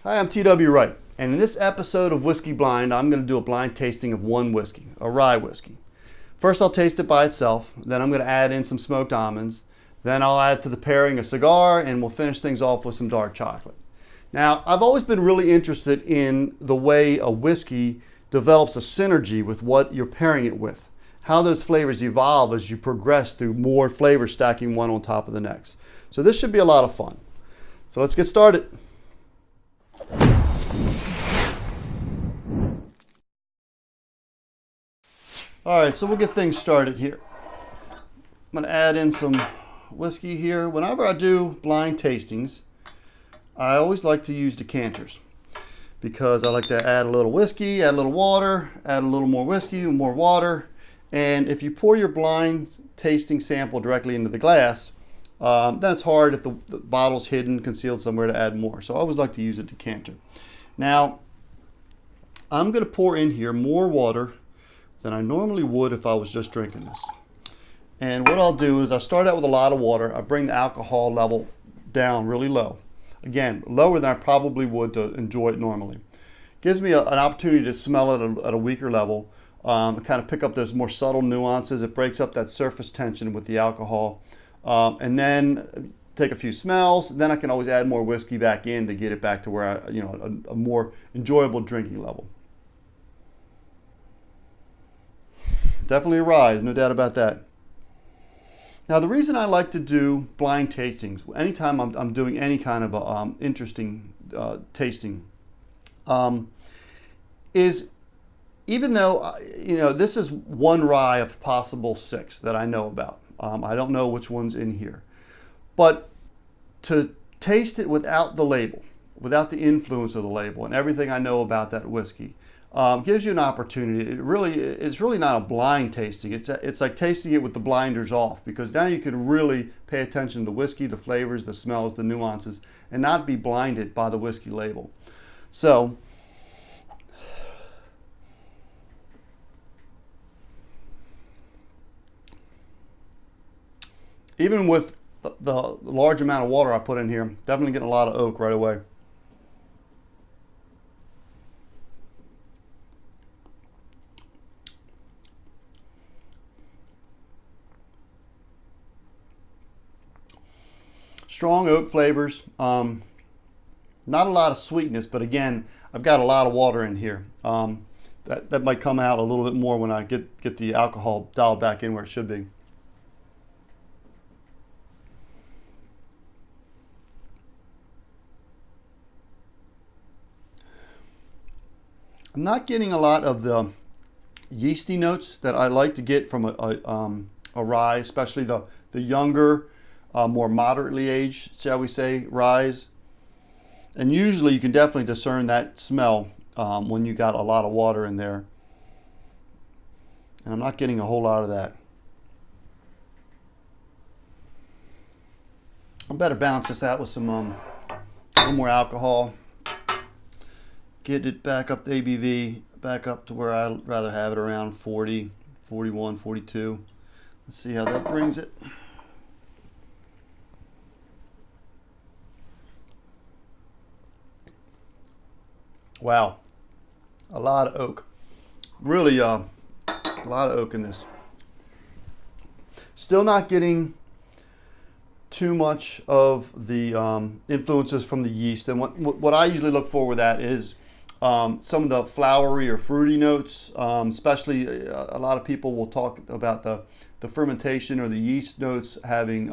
Hi, I'm T.W. Wright, and in this episode of Whiskey Blind, I'm going to do a blind tasting of one whiskey, a rye whiskey. First, I'll taste it by itself, then I'm going to add in some smoked almonds, then I'll add to the pairing a cigar, and we'll finish things off with some dark chocolate. Now, I've always been really interested in the way a whiskey develops a synergy with what you're pairing it with, how those flavors evolve as you progress through more flavors stacking one on top of the next. So this should be a lot of fun. So let's get started. All right, so we'll get things started here. I'm going to add in some whiskey here. Whenever I do blind tastings, I always like to use decanters because I like to add a little whiskey, add a little water, add a little more whiskey and more water. And if you pour your blind tasting sample directly into the glass, then it's hard if the bottle's hidden, concealed somewhere to add more. So I always like to use a decanter. Now, I'm going to pour in here more water than I normally would if I was just drinking this. And what I'll do is I start out with a lot of water. I bring the alcohol level down really low. Again, lower than I probably would to enjoy it normally. Gives me an opportunity to smell it at a weaker level, kind of pick up those more subtle nuances. It breaks up that surface tension with the alcohol. And then take a few smells. Then I can always add more whiskey back in to get it back to where a more enjoyable drinking level. Definitely a rise, no doubt about that. Now, the reason I like to do blind tastings, anytime I'm doing any kind of interesting tasting, is even though this is one rye of possible 6 that I know about. I don't know which one's in here, but to taste it without the label, without the influence of the label and everything I know about that whiskey, gives you an opportunity. It's really not a blind tasting. It's like tasting it with the blinders off, because now you can really pay attention to the whiskey, the flavors, the smells, the nuances, and not be blinded by the whiskey label. So, even with the large amount of water I put in here, definitely getting a lot of oak right away. Strong oak flavors, not a lot of sweetness, but again, I've got a lot of water in here. That might come out a little bit more when I get the alcohol dialed back in where it should be. I'm not getting a lot of the yeasty notes that I like to get from a rye, especially the younger, more moderately aged, shall we say, ryes. And usually you can definitely discern that smell when you got a lot of water in there. And I'm not getting a whole lot of that. I better balance this out with some a little more alcohol. Get it back up the ABV, back up to where I'd rather have it, around 40, 41, 42. Let's see how that brings it. Wow, a lot of oak. Really a lot of oak in this. Still not getting too much of the influences from the yeast. And what I usually look for with that is some of the flowery or fruity notes, especially a lot of people will talk about the fermentation or the yeast notes having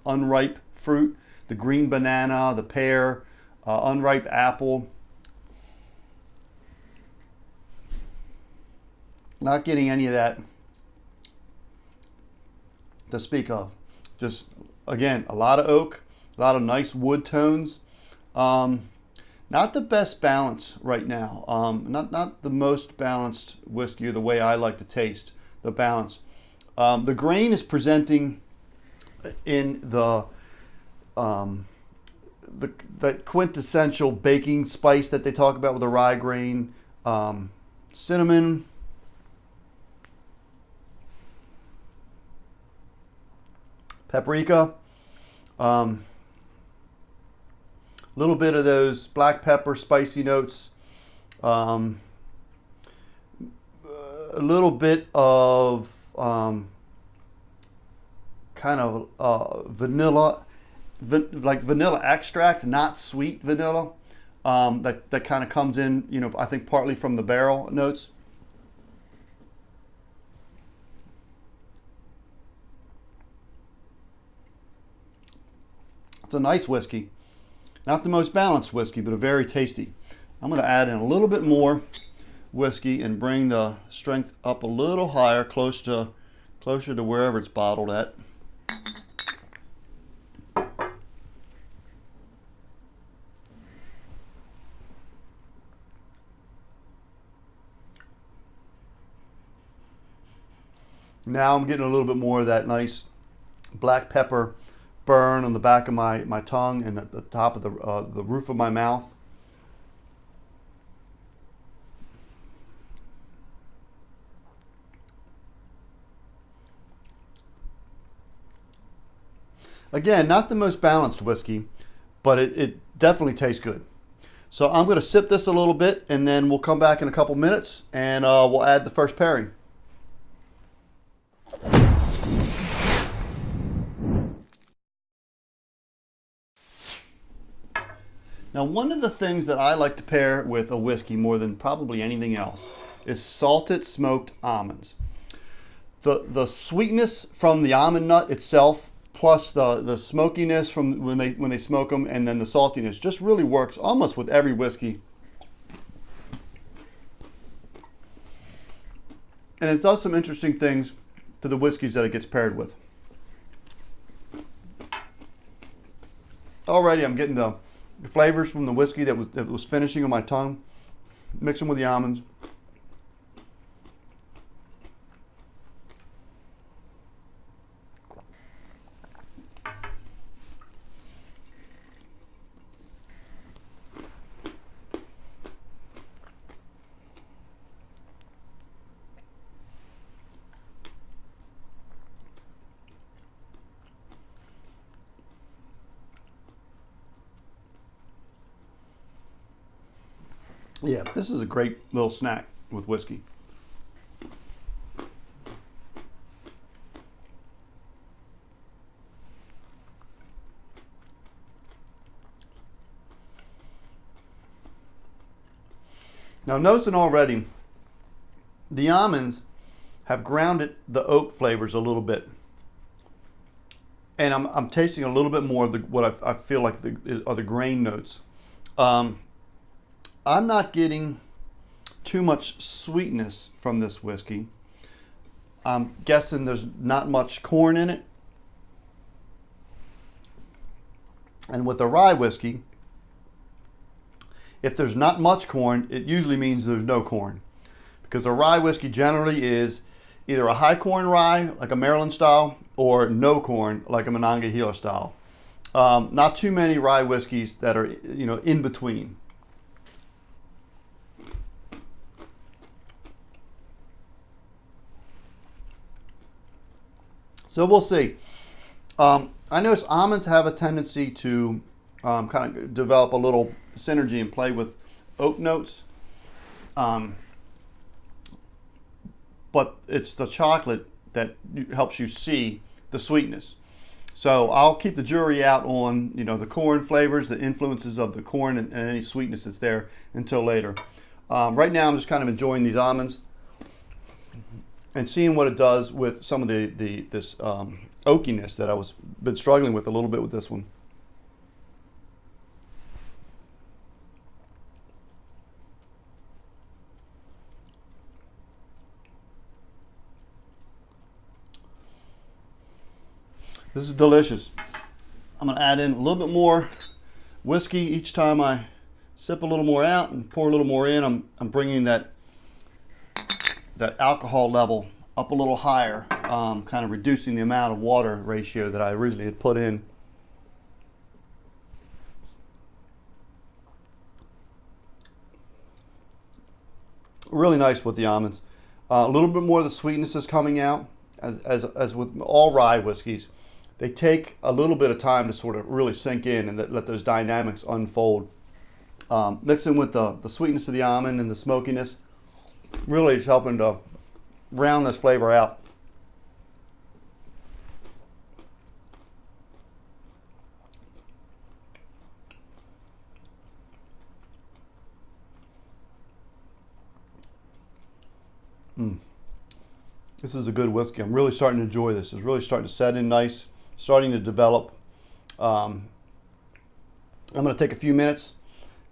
unripe fruit, the green banana, the pear, unripe apple. Not getting any of that to speak of. Just, again, a lot of oak, a lot of nice wood tones. Not the best balance right now. Not the most balanced whiskey, or the way I like to taste the balance. The grain is presenting in that quintessential baking spice that they talk about with the rye grain, cinnamon, paprika, A little bit of those black pepper spicy notes. A little bit of kind of vanilla, like vanilla extract, not sweet vanilla. That kind of comes in, you know, I think partly from the barrel notes. It's a nice whiskey. Not the most balanced whiskey, but a very tasty. I'm going to add in a little bit more whiskey and bring the strength up a little higher, closer to wherever it's bottled at. Now I'm getting a little bit more of that nice black pepper burn on the back of my tongue and at the top of the roof of my mouth. Again, not the most balanced whiskey, but it definitely tastes good. So I'm going to sip this a little bit, and then we'll come back in a couple minutes and we'll add the first pairing. Now, one of the things that I like to pair with a whiskey more than probably anything else is salted smoked almonds. The sweetness from the almond nut itself, plus the smokiness from when they smoke them, and then the saltiness just really works almost with every whiskey. And it does some interesting things to the whiskeys that it gets paired with. Already I'm getting the flavors from the whiskey that was finishing on my tongue, mixing with the almonds. Yeah, this is a great little snack with whiskey. Now, noticing already, the almonds have grounded the oak flavors a little bit. And I'm tasting a little bit more of what I feel like are the grain notes. I'm not getting too much sweetness from this whiskey. I'm guessing there's not much corn in it. And with a rye whiskey, if there's not much corn, it usually means there's no corn. Because a rye whiskey generally is either a high corn rye, like a Maryland style, or no corn, like a Monongahela style. Not too many rye whiskeys that are, you know, in between. So we'll see. I notice almonds have a tendency to kind of develop a little synergy and play with oak notes. But it's the chocolate that helps you see the sweetness. So I'll keep the jury out on, you know, the corn flavors, the influences of the corn, and any sweetness that's there until later. Right now I'm just kind of enjoying these almonds and seeing what it does with some of this oakiness that been struggling with a little bit with this one. This is delicious. I'm going to add in a little bit more whiskey each time I sip a little more out and pour a little more in. I'm bringing that alcohol level up a little higher, kind of reducing the amount of water ratio that I originally had put in. Really nice with the almonds. A little bit more of the sweetness is coming out, as with all rye whiskeys. they take a little bit of time to sort of really sink in and let those dynamics unfold. Mixing with the sweetness of the almond and the smokiness really is helping to round this flavor out. This is a good whiskey. I'm really starting to enjoy this. It's really starting to set in nice, starting to develop. I'm going to take a few minutes,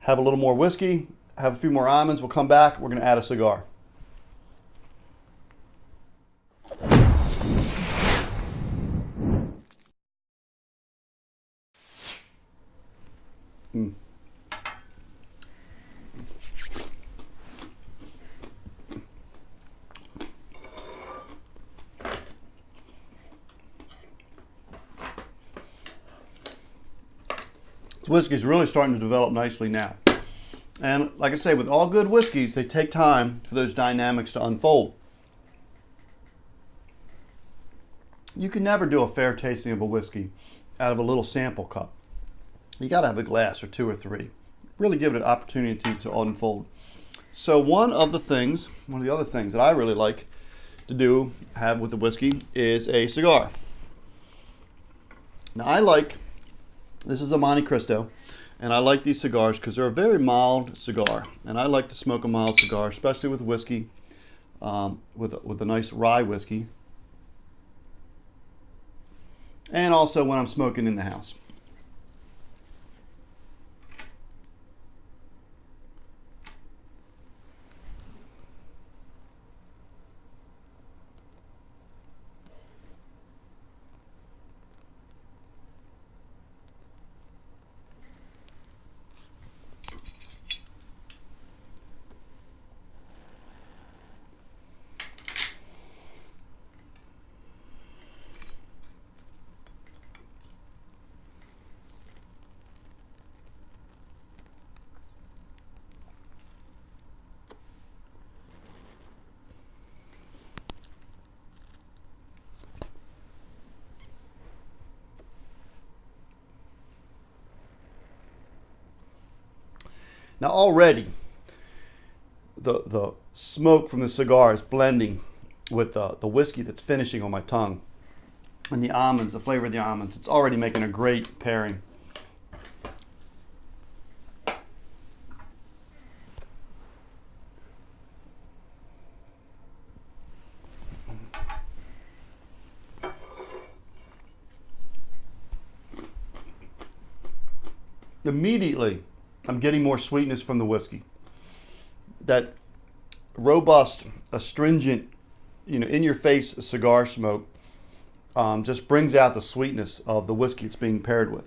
have a little more whiskey, have a few more almonds. We'll come back. We're going to add a cigar. Whiskey is really starting to develop nicely now. And like I say, with all good whiskeys, they take time for those dynamics to unfold. You can never do a fair tasting of a whiskey out of a little sample cup. You got to have a glass or two or three. Really give it an opportunity to unfold. So one of the other things that I really like to have with the whiskey is a cigar. Now this is a Monte Cristo, and I like these cigars because they're a very mild cigar, and I like to smoke a mild cigar, especially with whiskey, with a nice rye whiskey, and also when I'm smoking in the house. Now already, the smoke from the cigar is blending with the whiskey that's finishing on my tongue. And the almonds, the flavor of the almonds, it's already making a great pairing. Immediately, I'm getting more sweetness from the whiskey. That robust, astringent, in-your-face cigar smoke just brings out the sweetness of the whiskey it's being paired with.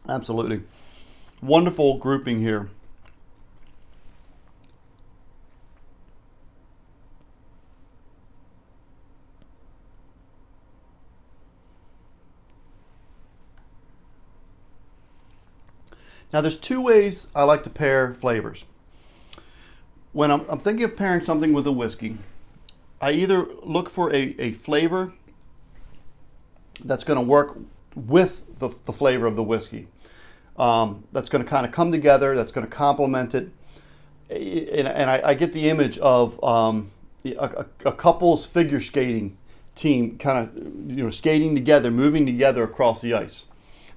Absolutely. Wonderful grouping here. Now there's two ways I like to pair flavors. When I'm thinking of pairing something with a whiskey, I either look for a flavor that's going to work with the flavor of the whiskey. That's going to kind of come together, that's going to complement it. And I get the image of a couple's figure skating team kind of skating together, moving together across the ice.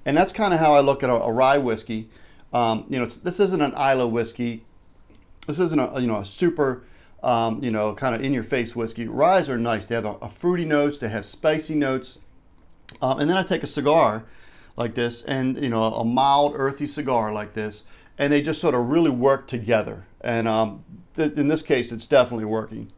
And that's kind of how I look at a rye whiskey. This isn't an Isla whiskey. This isn't a super, kind of in-your-face whiskey. Ryes are nice. They have a fruity notes. They have spicy notes. And then I take a cigar like this, and a mild, earthy cigar like this, and they just sort of really work together. And in this case, it's definitely working.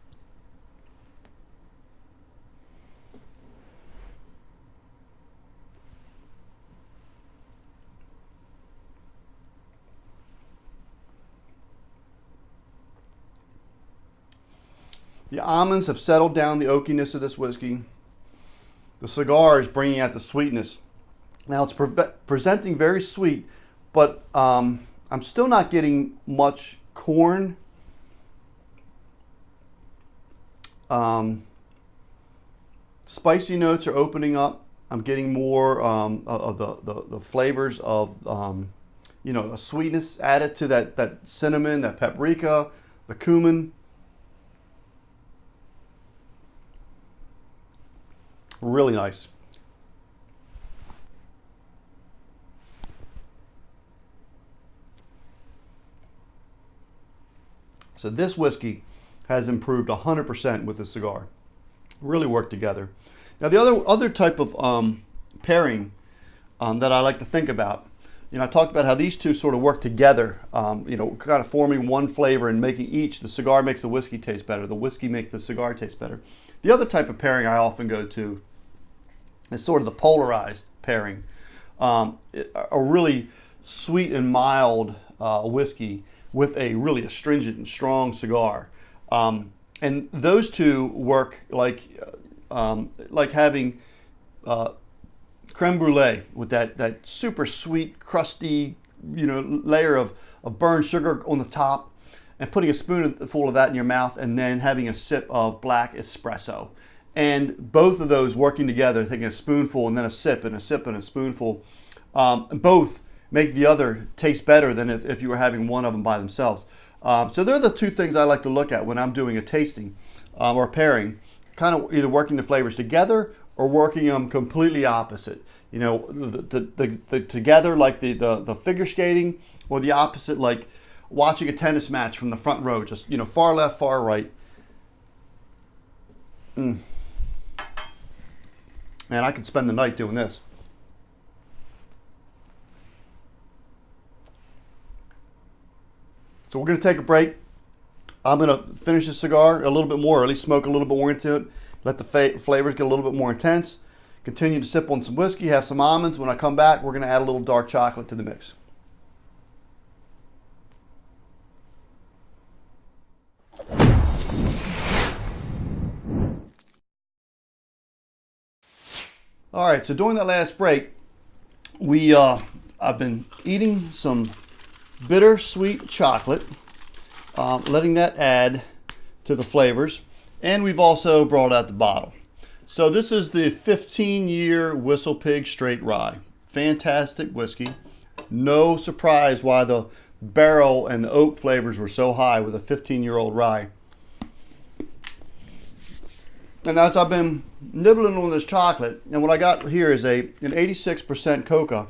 The almonds have settled down the oakiness of this whiskey. The cigar is bringing out the sweetness. Now it's presenting very sweet, but I'm still not getting much corn Spicy notes are opening up. I'm getting more of the flavors of, you know, a sweetness added to that cinnamon, that paprika, the cumin. Really nice. So this whiskey has improved 100% with the cigar. Really work together. Now the other type of pairing that I like to think about, you know, I talked about how these two sort of work together, you know, kind of forming one flavor and making each. The cigar makes the whiskey taste better. The whiskey makes the cigar taste better. The other type of pairing I often go to is sort of the polarized pairing. A really sweet and mild whiskey with a really astringent and strong cigar. And those two work like having creme brulee with that super sweet, crusty, you know, layer of burnt sugar on the top, and putting a spoonful of that in your mouth, and then having a sip of black espresso. And both of those working together, taking a spoonful and then a sip and a sip and a spoonful, both make the other taste better than if you were having one of them by themselves. So they're the two things I like to look at when I'm doing a tasting or pairing, kind of either working the flavors together or working them completely opposite. You know, the together like the figure skating, or the opposite like watching a tennis match from the front row, just, you know, far left, far right. Man, I could spend the night doing this. So we're going to take a break. I'm going to finish the cigar a little bit more, or at least smoke a little bit more into it. Let the flavors get a little bit more intense. Continue to sip on some whiskey, have some almonds. When I come back, we're going to add a little dark chocolate to the mix. All right, so during that last break, I've been eating some bittersweet chocolate, letting that add to the flavors, and we've also brought out the bottle. So this is the 15-year Whistlepig Straight Rye. Fantastic whiskey. No surprise why the barrel and the oak flavors were so high with a 15-year-old rye. And as I've been nibbling on this chocolate, and what I got here is an 86% coca,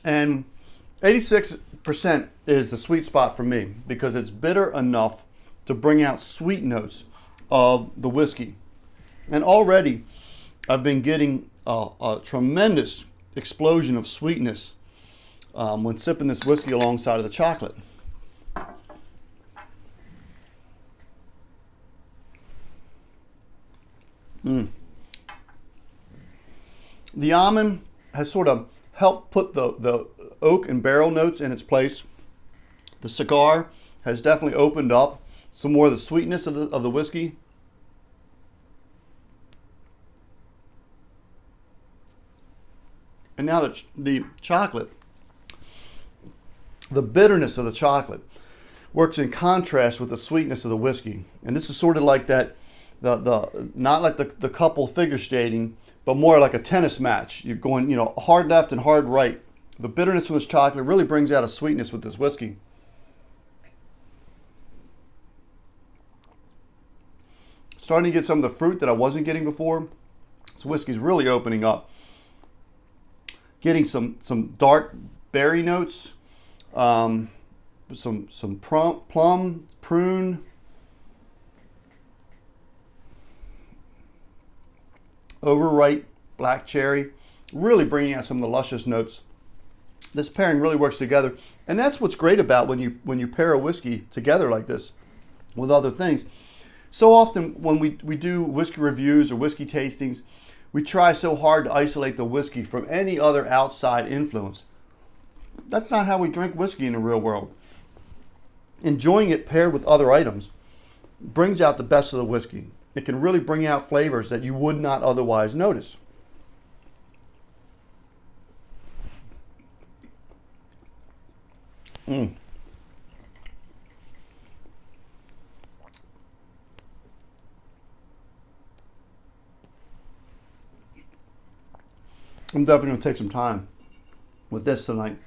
and 86% is the sweet spot for me because it's bitter enough to bring out sweet notes of the whiskey. And already I've been getting a tremendous explosion of sweetness when sipping this whiskey alongside of the chocolate. The almond has sort of helped put the oak and barrel notes in its place. The cigar has definitely opened up some more of the sweetness of the whiskey. And now the chocolate, the bitterness of the chocolate works in contrast with the sweetness of the whiskey. And this is sort of like that, not like the couple figure skating, but more like a tennis match. You're going, you know, hard left and hard right. The bitterness from this chocolate really brings out a sweetness with this whiskey. Starting to get some of the fruit that I wasn't getting before. This whiskey's really opening up. Getting some dark berry notes, some plum, prune, overripe black cherry, really bringing out some of the luscious notes. This pairing really works together, and that's what's great about when you pair a whiskey together like this with other things. So often when we do whiskey reviews or whiskey tastings, we try so hard to isolate the whiskey from any other outside influence. That's not how we drink whiskey in the real world. Enjoying it paired with other items brings out the best of the whiskey. It can really bring out flavors that you would not otherwise notice. I'm definitely going to take some time with this tonight.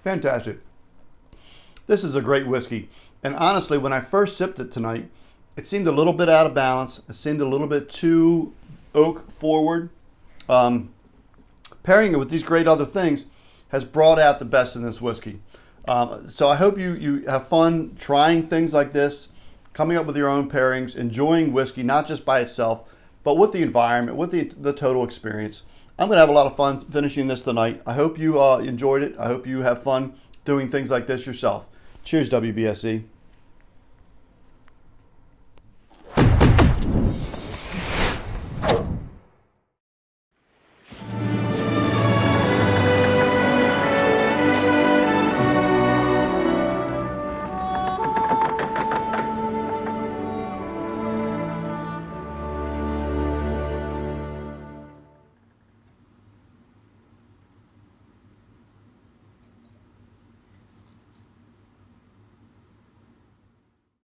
Fantastic. This is a great whiskey. And honestly, when I first sipped it tonight, it seemed a little bit out of balance. It seemed a little bit too oak forward. Pairing it with these great other things has brought out the best in this whiskey. So I hope you have fun trying things like this, coming up with your own pairings, enjoying whiskey, not just by itself, but with the environment, with the total experience. I'm going to have a lot of fun finishing this tonight. I hope you enjoyed it. I hope you have fun doing things like this yourself. Cheers, WBSE.